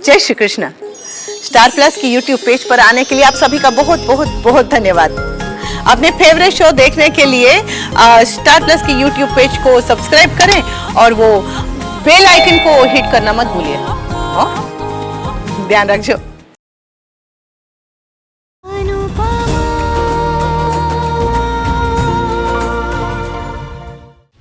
जय Shri Krishna. Star plus की YouTube page पर आने के लिए आप सभी का बहुत बहुत बहुत धन्यवाद। अपने फेवरेट शो देखने के लिए स्टार प्लस की यूट्यूब पेज को सब्सक्राइब करें और वो बेल आइकन को हिट करना मत भूलिए। ध्यान रखिए।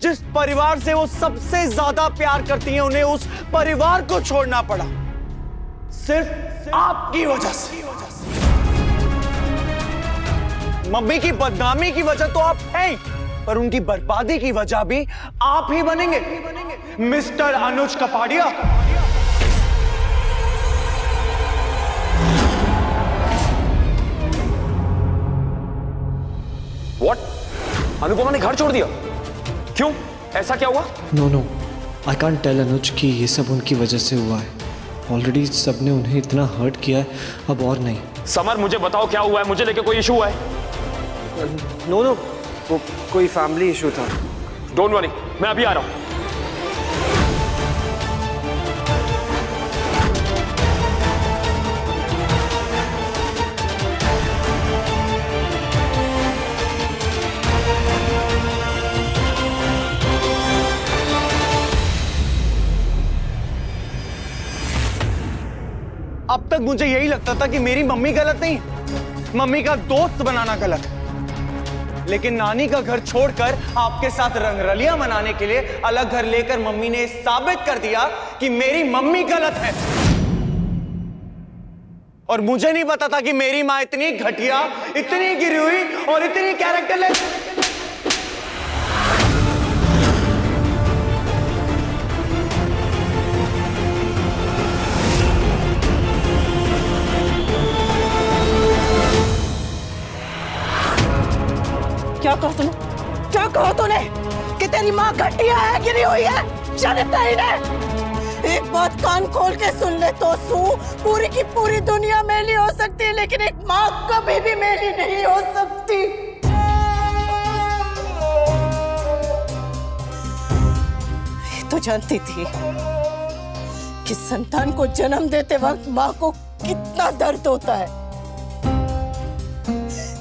जिस परिवार से वो सबसे ज्यादा प्यार करती हैं, उन्हें उस परिवार को छोड़ना पड़ा सिर्फ आपकी वजह से। मम्मी की बदनामी की वजह तो आप हैं, पर उनकी बर्बादी की वजह भी आप ही बनेंगे, mister Anuj Kapadia. What? Anupama ने घर छोड़ दिया? क्यों? ऐसा क्या हुआ? नो आई कांट टेल अनुज कि ये सब उनकी वजह से हुआ है। ऑलरेडी सबने उन्हें इतना हर्ट किया है, अब और नहीं। समर मुझे बताओ क्या हुआ है, मुझे लेके कोई इशू हुआ है? नो वो कोई फैमिली इशू था। डोंट वरी, मैं अभी आ रहा हूं। अब तक मुझे यही लगता था कि मेरी मम्मी गलत नहीं, मम्मी का दोस्त बनाना गलत है। लेकिन नानी का घर छोड़कर आपके साथ रंगरलियां मनाने के लिए अलग घर लेकर मम्मी ने साबित कर दिया कि मेरी मम्मी गलत है। और मुझे नहीं पता था कि मेरी मां इतनी घटिया, इतनी गिरी हुई और इतनी कैरेक्टरलेस। क्या कहा तूने? क्या कहा तूने? कि तेरी माँ घटिया है, गिरी हुई है? शर्म नहीं है? एक बात कान खोल के सुन ले तो पूरी की पूरी दुनिया मेली हो सकती है, लेकिन एक माँ कभी भी मेली नहीं हो सकती। तो जानती थी कि संतान को जन्म देते वक्त माँ को कितना दर्द होता है,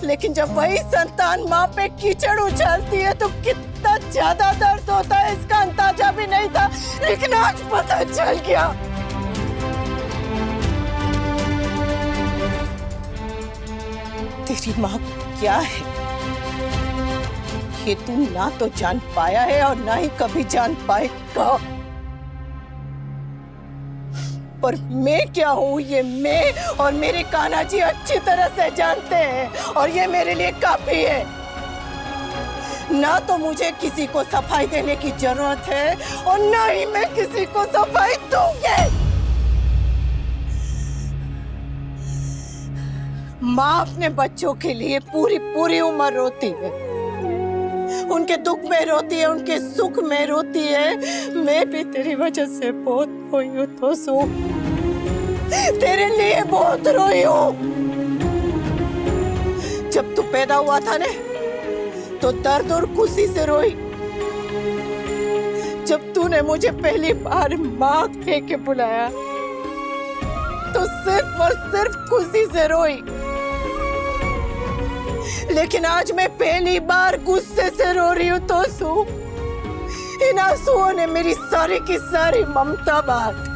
लेकिन जब वही संतान माँ पे कीचड़ उछालती है तो कितना ज्यादा दर्द होता है, इसका अंदाजा भी नहीं था, लेकिन आज पता चल गया। तेरी माँ क्या है ये तू ना तो जान पाया है और ना ही कभी जान पाएगा। पर मैं क्या हूँ ये मैं और मेरे कान्हा जी अच्छी तरह से जानते हैं, और ये मेरे लिए काफी है। ना तो मुझे किसी को सफाई देने की जरूरत है और ना ही मैं किसी को सफाई दूंगी। माँ अपने बच्चों के लिए पूरी पूरी उम्र रोती है, उनके दुख में रोती है, उनके सुख में रोती है। मैं भी तेरी वजह से बहुत रोई हूँ तो तेरे लिए बहुत रोई हूँ। जब तू पैदा हुआ था ने तो दर्द और खुशी से रोई। जब तूने मुझे पहली बार माँ कह के बुलाया तो सिर्फ और सिर्फ खुशी से रोई। लेकिन आज मैं पहली बार गुस्से से रो रही हूँ तो इन आंसुओं ने मेरी सारी की सारी ममता बांट।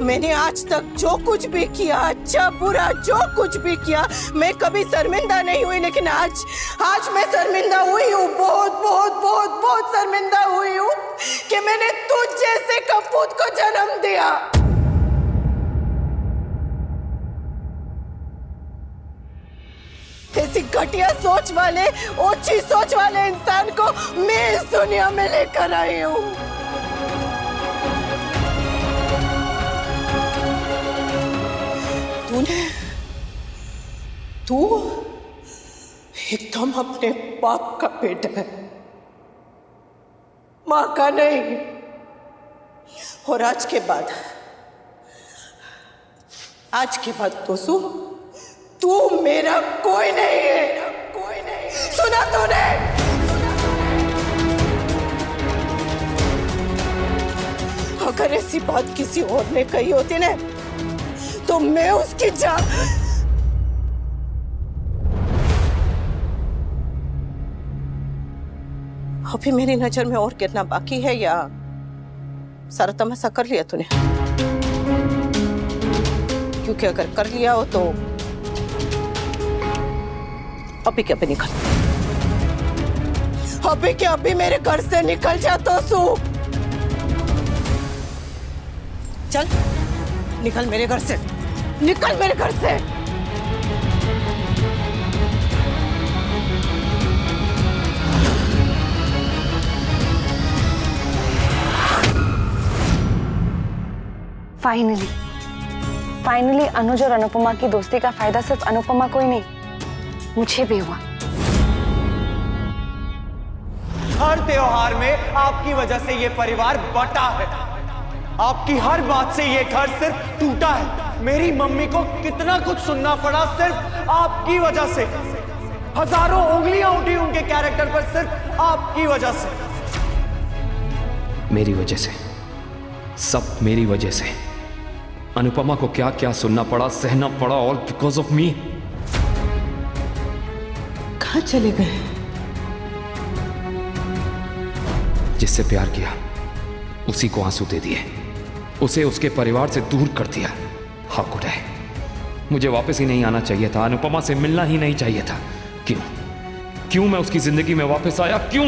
मैंने आज तक जो कुछ भी किया, अच्छा बुरा जो कुछ भी किया, मैं कभी शर्मिंदा नहीं हुई, लेकिन आज मैं शर्मिंदा हुई हूँ, बहुत बहुत बहुत बहुत शर्मिंदा हुई हूँ कि मैंने तुझ जैसे कपूत को जन्म दिया। ऐसी घटिया सोच वाले, ओछी सोच वाले इंसान को मैं इस दुनिया में लेकर आई हूँ। तू एकदम अपने बाप का बेटा है, माँ का नहीं। और आज के बाद तू मेरा कोई नहीं है, कोई नहीं। सुना तूने? अगर ऐसी बात किसी और ने कही होती ना तो मैं उसकी जान। अभी मेरी नजर में और गिरना बाकी है या सारा तमाशा कर लिया तूने? क्योंकि अगर कर लिया हो तो अभी के अभी निकल, अभी के अभी मेरे घर से निकल जा तो सू। चल निकल मेरे घर से, निकल मेरे घर से। फाइनली अनुज और अनुपमा की दोस्ती का फायदा सिर्फ अनुपमा को ही नहीं, मुझे भी हुआ। हर त्योहार में आपकी वजह से ये परिवार बटा है। आपकी हर बात से ये घर सिर्फ टूटा है। मेरी मम्मी को कितना कुछ सुनना पड़ा सिर्फ आपकी वजह से। हजारों उंगलियां उठी उनके कैरेक्टर पर सिर्फ आपकी वजह से। मेरी वजह से, सब मेरी वजह से। अनुपमा को क्या क्या सुनना पड़ा, सहना पड़ा, ऑल बिकॉज ऑफ मी। कहाँ चले गए? जिससे प्यार किया उसी को आंसू दे दिए, उसे उसके परिवार से दूर कर दिया। How could I? मुझे वापस ही नहीं आना चाहिए था, अनुपमा से मिलना ही नहीं चाहिए था। क्यों मैं उसकी जिंदगी में वापस आया? क्यों?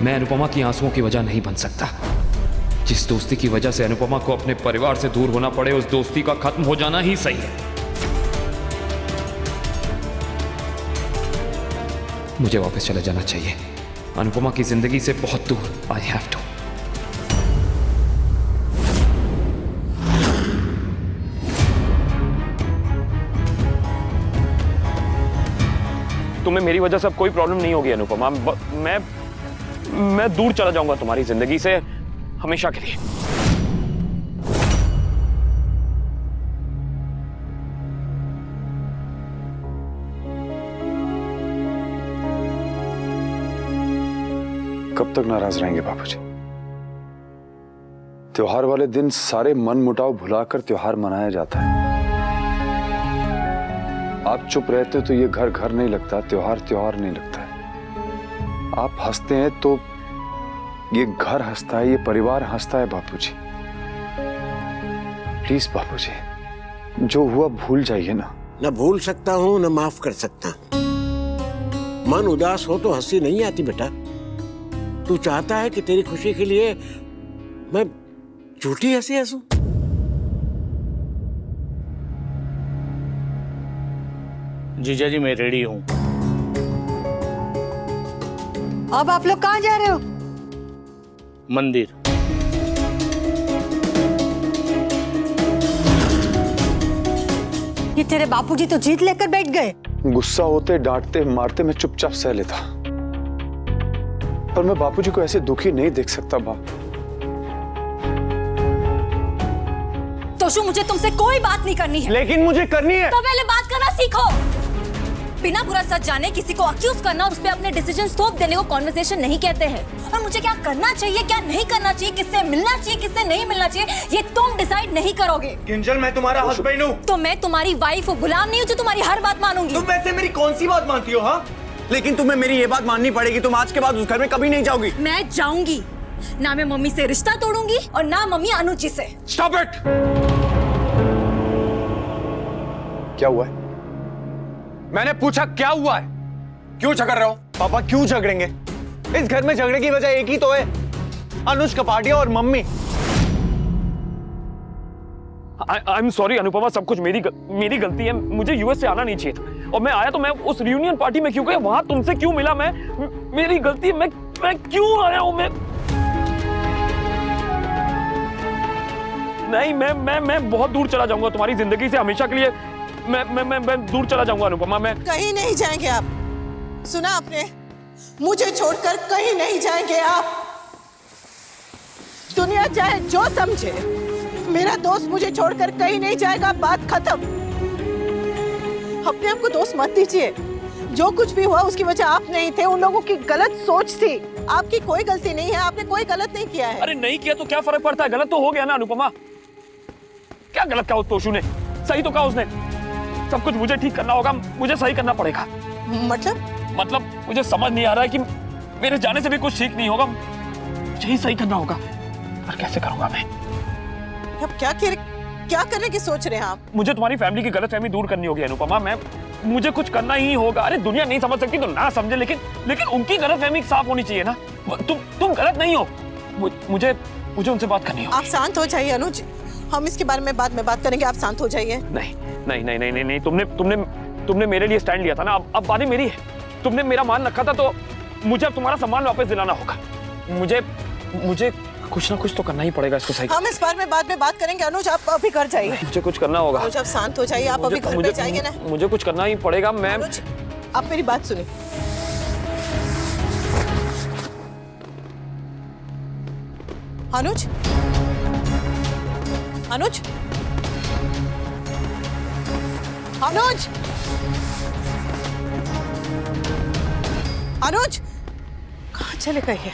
मैं अनुपमा की आंसुओं की वजह नहीं बन सकता। जिस दोस्ती की वजह से अनुपमा को अपने परिवार से दूर होना पड़े, उस दोस्ती का खत्म हो जाना ही सही है। मुझे वापस चला जाना चाहिए, अनुपमा की जिंदगी से बहुत दूर। I have to. तुम्हें मेरी वजह से अब कोई प्रॉब्लम नहीं होगी अनुपमा। मैं दूर चला जाऊंगा तुम्हारी जिंदगी से हमेशा के लिए। कब तक नाराज रहेंगे बापूजी? त्योहार वाले दिन सारे मन मुटाव भुलाकर त्योहार मनाया जाता है। आप चुप रहते तो ये घर घर नहीं लगता, त्योहार त्योहार नहीं लगता है। आप हंसते हैं तो ये घर हंसता है, ये परिवार हंसता है बापूजी। प्लीज बापूजी, जो हुआ भूल जाइए ना। न भूल सकता हूं न माफ कर सकता। मन उदास हो तो हंसी नहीं आती बेटा। तू चाहता है कि तेरी खुशी के लिए मैं झूठी हंसी हंसूं? जीजा जी मैं रेडी हूं। अब आप लोग कहाँ जा रहे हो? मंदिर। ये तेरे बापूजी तो जीत लेकर बैठ गए। गुस्सा होते, डांटते, मारते मैं चुपचाप सह लेता, पर मैं बापूजी को ऐसे दुखी नहीं देख सकता। तोशु, मुझे तुमसे कोई बात नहीं करनी है। लेकिन मुझे करनी है। तो पहले बात करना सीखो। बिना पूरा सच जाने किसी को अक्यूज करना और उस पे अपने डिसीजन थोप देने को कॉन्वर्सेशन नहीं कहते हैं। और मुझे क्या करना चाहिए, क्या नहीं करना चाहिए, किससे मिलना चाहिए, किससे नहीं मिलना चाहिए, ये तुम डिसाइड नहीं करोगे। किंजल, मैं तुम्हारा हस्बैंड हूँ। तो मैं तुम्हारी वाइफ हूँ, गुलाम नहीं हूँ जो तुम्हारी हर बात मानूंगी। तुम वैसे मेरी कौन सी बात मानती हो? हाँ, लेकिन तुम्हें मेरी ये बात माननी पड़ेगी, तुम आज के बाद उस घर में कभी नहीं जाओगी। मैं जाऊंगी ना, मैं मम्मी से रिश्ता तोड़ूंगी और ना मम्मी अनुजी से। Stop it. क्या हुआ है? मैंने पूछा क्या हुआ है? क्यों झगड़ रहे हो? पापा क्यों झगड़ेंगे? इस घर में झगड़े की वजह एक ही तो है, अनुज कपाड़िया और mummy. I am sorry Anupama, सब कुछ मेरी गलती है। मुझे यूएस से आना नहीं चाहिए था, और मैं आया तो मैं उस रियूनियन पार्टी में क्यों गया, वहां तुमसे क्यों मिला, मेरी गलती है। मैं क्यों आया हूं? मैं बहुत दूर चला जाऊंगा तुम्हारी जिंदगी से हमेशा के लिए। मैं दूर चला जाऊंगा अनुपमा। मैं कहीं नहीं जाएंगे आप। सुना आपने? मुझे छोड़कर कहीं नहीं जाएंगे आप। दुनिया चाहे जो समझे, मेरा दोस्त मुझे छोड़कर कहीं नहीं जाएगा। बात खत्म। अपने आप को दोस्त मत दीजिए। जो कुछ भी हुआ उसकी वजह आप नहीं थे, उन लोगों की गलत सोच थी। आपकी कोई गलती नहीं है, आपने कोई गलत नहीं किया है। अरे नहीं किया तो क्या फर्क पड़ता है, गलत तो हो गया ना अनुपमा। क्या गलत कहा उस तोशु ने, सही तो कहा उसने। सब कुछ मुझे ठीक करना होगा, मुझे सही करना पड़ेगा। मतलब मुझे समझ नहीं आ रहा है कि मेरे जाने से भी कुछ ठीक नहीं होगा, मुझे ही सही करना होगा। पर कैसे करूंगा मैं? अब क्या करने की सोच रहे हैं आप? मुझे तुम्हारी फैमिली की गलतफहमी दूर करनी होगी अनुपमा। मुझे कुछ करना ही होगा। अरे दुनिया नहीं समझ सकती तो ना समझे, लेकिन उनकी गलतफहमी साफ होनी चाहिए ना। तुम गलत नहीं हो। मुझे उनसे बात करनी होगी। आप शांत हो जाइए अनुज, हम इसके बारे में बाद में बात करेंगे। आप शांत हो जाइए। नहीं, तुमने मेरे लिए स्टैंड लिया था ना, अब बारी मेरी है। तुमने मेरा मान रखा था तो मुझे अब तुम्हारा सम्मान वापस दिलाना होगा। मुझे कुछ ना कुछ तो करना ही पड़ेगा इसको सही। हम इस बारे में बाद में बात करेंगे अनुज, आप अभी घर जाइए। मुझे कुछ करना होगा। अनुज आप शांत हो जाइए, आप अभी घर पे जाइए ना। मुझे कुछ करना ही पड़ेगा। मैं आप मेरी बात सुनिए। अनुज अनुज अनुज अनुज कहाँ चले गए हैं?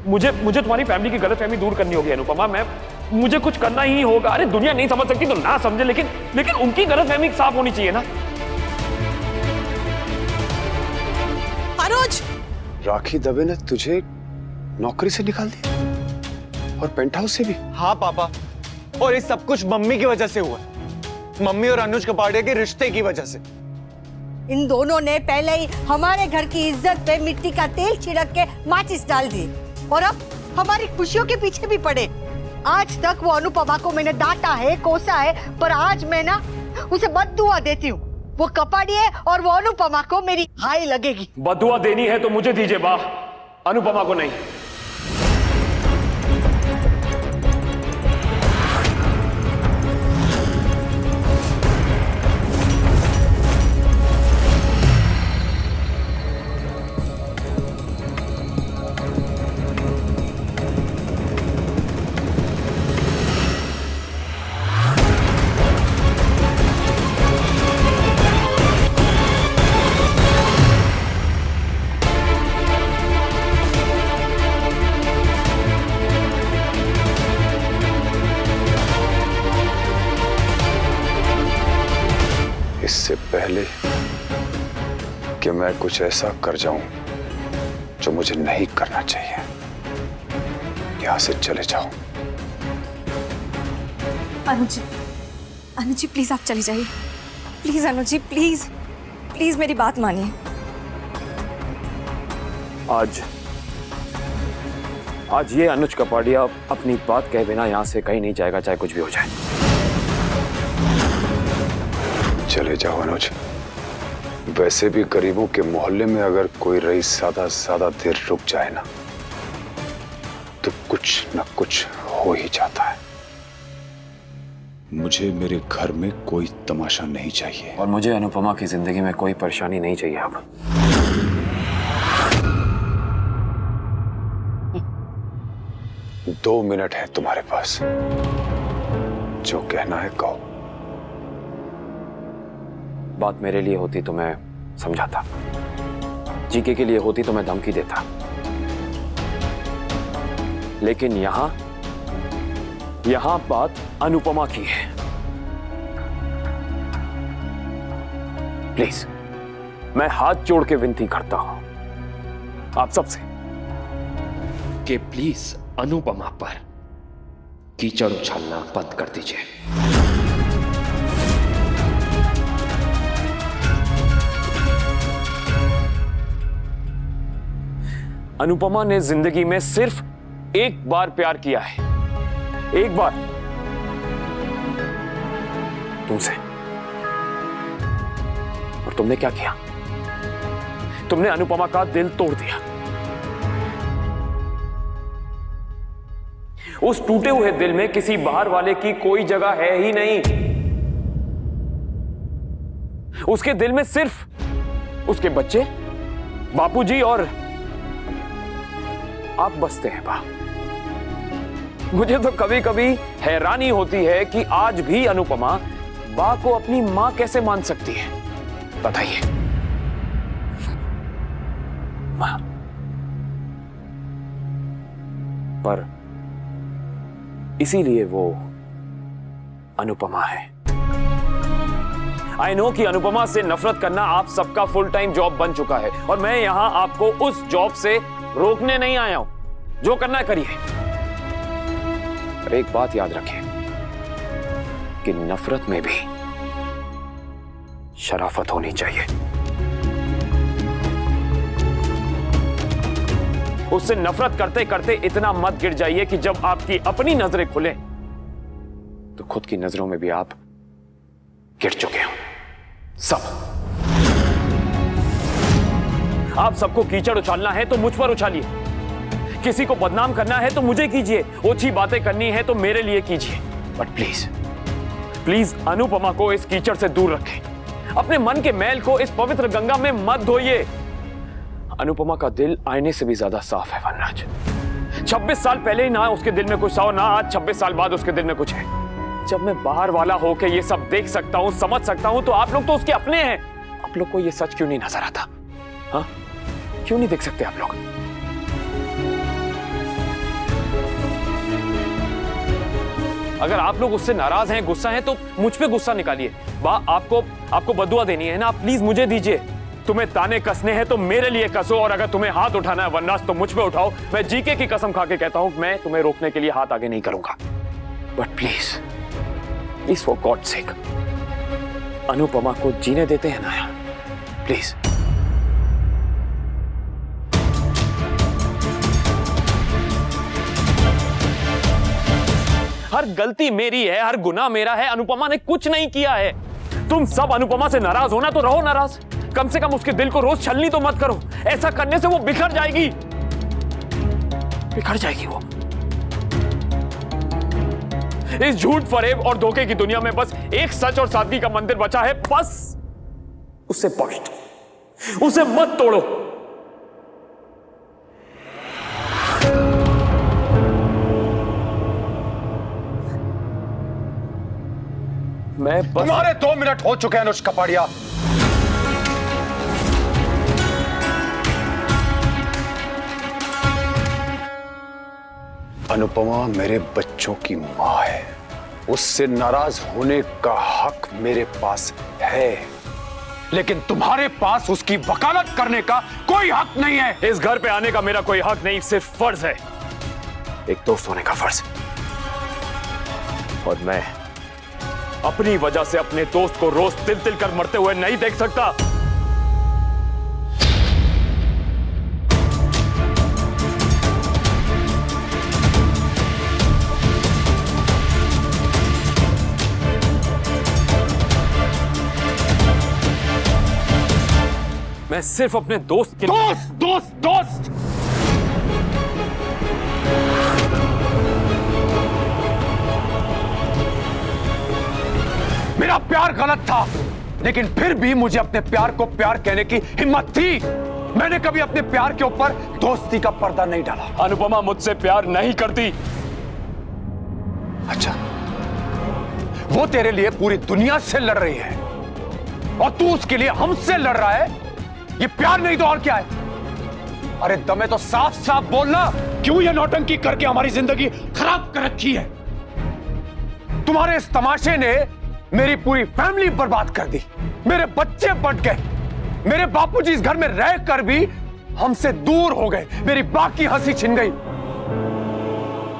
मुझे तुम्हारी फैमिली की गलतफहमी दूर करनी होगी अनुपमा। मुझे कुछ करना ही होगा। अरे दुनिया नहीं समझ सकती तो ना समझे, लेकिन उनकी गलतफहमी साफ होनी चाहिए ना। अनुज, राखी दवे ने तुझे नौकरी से निकाल दिया और पेंट हाउस से भी? हाँ पापा, और ये सब कुछ मम्मी की वजह से हुआ। मम्मी और अनुज कपाड़िया के रिश्ते की वजह से। इन दोनों ने पहले ही हमारे घर की इज्जत पे मिट्टी का तेल छिड़क के माचिस डाल दी और अब हमारी खुशियों के पीछे भी पड़े। आज तक वो अनुपमा को मैंने डांटा है, कोसा है, पर आज मैं ना उसे बद्दुआ देती हूँ। वो कपाड़ी है और वो अनुपमा को मेरी हाई लगेगी। बद्दुआ देनी है तो मुझे दीजिए बा, अनुपमा को नहीं। इससे पहले कि मैं कुछ ऐसा कर जाऊं जो मुझे नहीं करना चाहिए, यहां से चले जाओ। अनुज जी प्लीज आप चले जाइए। प्लीज अनुज जी, प्लीज मेरी बात मानिए। आज ये अनुज कपाड़िया अपनी बात कहे बिना यहां से कहीं नहीं जाएगा, चाहे कुछ भी हो जाए। चले जाओ अनुज। वैसे भी गरीबों के मोहल्ले में अगर कोई रईस सादा देर रुक जाए ना तो कुछ न कुछ हो ही जाता है। मुझे मेरे घर में कोई तमाशा नहीं चाहिए और मुझे अनुपमा की जिंदगी में कोई परेशानी नहीं चाहिए। अब 2 मिनट है तुम्हारे पास, जो कहना है कहो। बात मेरे लिए होती तो मैं समझाता, जीके के लिए होती तो मैं धमकी देता, लेकिन यहां बात अनुपमा की है। प्लीज, मैं हाथ जोड़ के विनती करता हूं आप सबसे कि प्लीज अनुपमा पर कीचड़ उछालना बंद कर दीजिए। अनुपमा ने जिंदगी में सिर्फ एक बार प्यार किया है, एक बार, तुमसे। और तुमने क्या किया? तुमने अनुपमा का दिल तोड़ दिया। उस टूटे हुए दिल में किसी बाहर वाले की कोई जगह है ही नहीं। उसके दिल में सिर्फ उसके बच्चे, बापूजी और आप बसते हैं बा। मुझे तो कभी कभी हैरानी होती है कि आज भी अनुपमा बा को अपनी मां कैसे मान सकती है। बताइए। मां, पर इसीलिए वो अनुपमा है। आई नो कि अनुपमा से नफरत करना आप सबका फुल टाइम जॉब बन चुका है और मैं यहां आपको उस जॉब से रोकने नहीं आया हूं। जो करना है करिए, पर एक बात याद रखें कि नफरत में भी शराफत होनी चाहिए। उससे नफरत करते करते इतना मत गिर जाइए कि जब आपकी अपनी नजरें खुले तो खुद की नजरों में भी आप गिर चुके हो। सब आप सबको कीचड़ उछालना है तो मुझ पर उछालिए, किसी को बदनाम करना है तो मुझे कीजिए, ओछी बातें करनी है तो मेरे लिए कीजिए, बट प्लीज प्लीज अनुपमा को इस कीचड़ से दूर रखें। अपने मन के मैल को इस पवित्र गंगा में मत धोइए। अनुपमा का दिल आईने से भी ज्यादा साफ है वनराज। 26 साल पहले ही ना उसके दिल में कुछ था और ना आज 26 साल बाद उसके दिल में कुछ है। जब मैं बाहर वाला होकर ये सब देख सकता हूं, समझ सकता हूं, तो आप लोग तो उसके अपने हैं। आप लोग को ये सच क्यों नहीं नजर आता? हाँ, क्यों नहीं देख सकते आप लोग? अगर आप लोग उससे नाराज हैं, गुस्सा हैं, तो मुझ पे गुस्सा निकालिए। आपको बदुआ देनी है ना, आप प्लीज मुझे दीजिए। तुम्हें ताने कसने हैं तो मेरे लिए कसो, और अगर तुम्हें हाथ उठाना है वनराज तो मुझ पे उठाओ। मैं जीके की कसम खा के कहता हूं, मैं तुम्हें रोकने के लिए हाथ आगे नहीं करूंगा। But please please for God sake Anupama को जीने देते हैं ना यार, प्लीज। हर गलती मेरी है, हर गुनाह मेरा है। अनुपमा ने कुछ नहीं किया है। तुम सब अनुपमा से नाराज हो ना तो रहो नाराज, कम से कम उसके दिल को रोज छलनी तो मत करो। ऐसा करने से वो बिखर जाएगी, बिखर जाएगी वो। इस झूठ, फरेब और धोखे की दुनिया में बस एक सच और सादगी का मंदिर बचा है, बस उससे बख्श दो, उसे मत तोड़ो। मैं बस... तुम्हारे 2 मिनट हो चुके हैं अनुज कपाड़िया। अनुपमा मेरे बच्चों की मां है, उससे नाराज होने का हक मेरे पास है, लेकिन तुम्हारे पास उसकी वकालत करने का कोई हक नहीं है। इस घर पे आने का मेरा कोई हक नहीं, सिर्फ फर्ज है, एक दोस्त होने का फर्ज। और मैं अपनी वजह से अपने दोस्त को रोज तिल तिल कर मरते हुए नहीं देख सकता। मैं सिर्फ अपने दोस्त के दोस्त दोस्त दोस्त मेरा प्यार गलत था, लेकिन फिर भी मुझे अपने प्यार को प्यार कहने की हिम्मत थी। मैंने कभी अपने प्यार के ऊपर दोस्ती का पर्दा नहीं डाला। अनुपमा मुझसे प्यार नहीं करती। अच्छा, वो तेरे लिए पूरी दुनिया से लड़ रही है और तू उसके लिए हमसे लड़ रहा है। ये प्यार नहीं तो और क्या है? अरे दमे तो साफ साफ बोलना, क्यों ये नौटंकी करके हमारी जिंदगी खराब कर रखी है? तुम्हारे इस तमाशे ने मेरी पूरी फैमिली बर्बाद कर दी, मेरे बच्चे बट गए, मेरे बापूजी इस घर में रहकर भी हमसे दूर हो गए, मेरी बाकी हंसी छिन गई।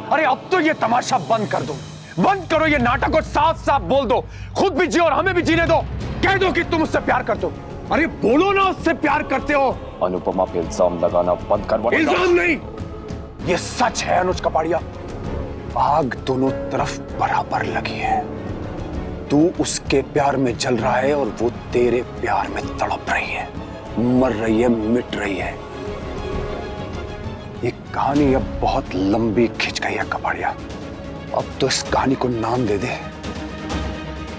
अरे अब तो ये तमाशा बंद कर दो, बंद करो ये नाटक और साफ साफ बोल दो, खुद भी जियो और हमें भी जीने दो। कह दो कि तुम उससे प्यार करते हो। अरे बोलो ना उससे प्यार करते हो। अनुपमा पे इल्जाम लगाना बंद कर। इल्जाम नहीं, ये सच है अनुज कपाड़िया। आग दोनों तरफ बराबर लगी है। तू उसके प्यार में जल रहा है और वो तेरे प्यार में तड़प रही है, मर रही है, मिट रही है। ये कहानी अब बहुत लंबी खिंच गई है कपाड़िया। अब तो इस कहानी को नाम दे दे।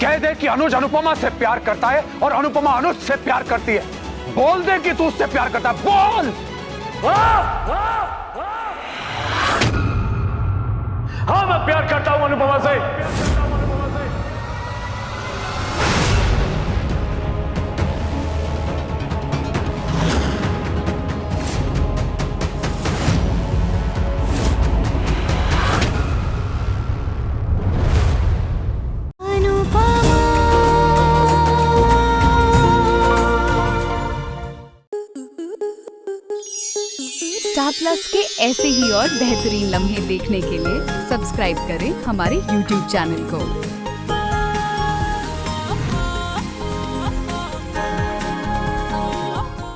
कह दे कि अनुज अनुपमा से प्यार करता है और अनुपमा अनुज से प्यार करती है। बोल दे कि तू उससे प्यार करता है, बोल। हाँ, मैं प्यार करता हूं अनुपमा से। स्टार प्लस के ऐसे ही और बेहतरीन लम्हे देखने के लिए सब्सक्राइब करें हमारे YouTube चैनल को।